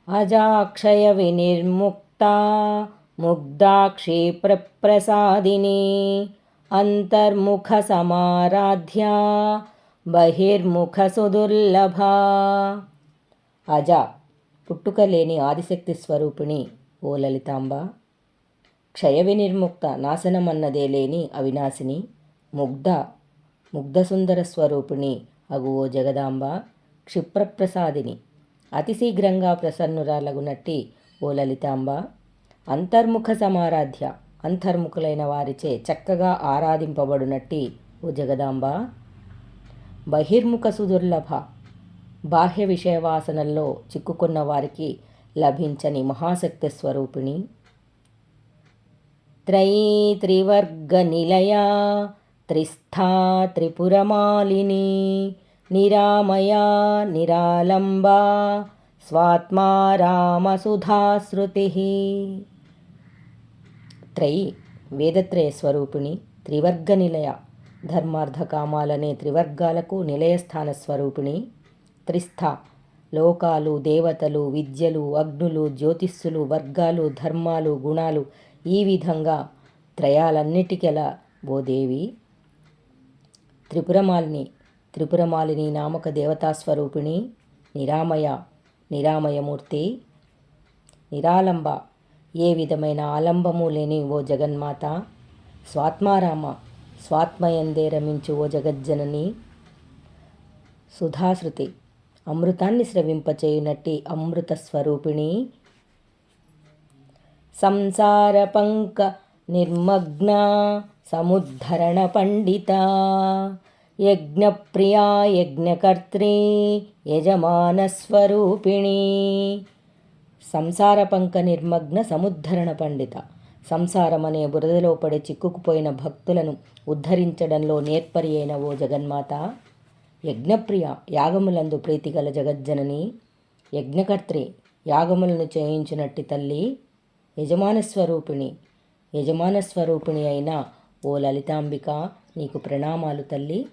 అజాక్షయ వినిర్ముక్తా ముగ్ధాక్షి ప్రసాదిని అంతర్ముఖ సమారాధ్య బహిర్ముఖ సుదుర్లభ. అజ పుట్టుక లేని ఆదిశక్తి స్వరూపిణి ఓ లలితాంబ. క్షయ వినిర్ముక్త నాశనమన్నదే లేని అవినాశిని. ముగ్ధసుందర స్వరూపిణి అగు ఓ జగదాంబ. క్షిప్రప్రసాదిని అతి శీఘ్రంగా ప్రసన్నురాలగునట్టి ఓ లలితాంబ. అంతర్ముఖ సమారాధ్య అంతర్ముఖులైన వారిచే చక్కగా ఆరాధింపబడునట్టి ఓ జగదాంబ. బహిర్ముఖ సుదుర్లభ బాహ్య విషయవాసనల్లో చిక్కుకున్న వారికి లభించని మహాశక్తి స్వరూపిణి. త్రయీ త్రివర్గ నిలయా త్రిస్థా త్రిపురమాలిని నిరామయా నిరాలంబా స్వాత్మా రామసుధాశ్రుతి. త్రయీ వేదత్రయ స్వరూపిణి. త్రివర్గ నిలయ ధర్మార్థ కామాలనే త్రివర్గాలకు నిలయస్థాన స్వరూపిణి. త్రిస్థ లోకాలు, దేవతలు, విద్యలు, అగ్నులు, జ్యోతిస్సులు, వర్గాలు, ధర్మాలు, గుణాలు, ఈ విధంగా త్రయాలన్నిటికెల ఓ దేవి. త్రిపురమాలిని నామక దేవతాస్వరూపిణి. నిరామయ నిరామయమూర్తి. నిరాలంబ ఏ విధమైన ఆలంబము లేని ఓ జగన్మాత. స్వాత్మారామ స్వాత్మయందే రమించు ఓ జగజ్జనని. సుధాశ్రుతి అమృతాన్ని స్రవింపచేయునట్టి అమృత స్వరూపిణి. సంసార పంక నిర్మగ్న సముద్ధరణ పండిత యజ్ఞప్రియా యజ్ఞకర్త్రీ యజమాన స్వరూపిణి. సంసార పంక నిర్మగ్న సముద్ధరణ పండిత సంసారమనే బురదలో పడి చిక్కుకుపోయిన భక్తులను ఉద్ధరించడంలో నేర్పరి అయిన ఓ జగన్మాత. యజ్ఞప్రియ యాగములందు ప్రీతిగల జగజ్జనని. యజ్ఞకర్త్రి యాగములను చేయించునట్టి తల్లి. యజమానస్వరూపిణి అయిన ఓ లలితాంబిక నీకు ప్రణామాలు తల్లి.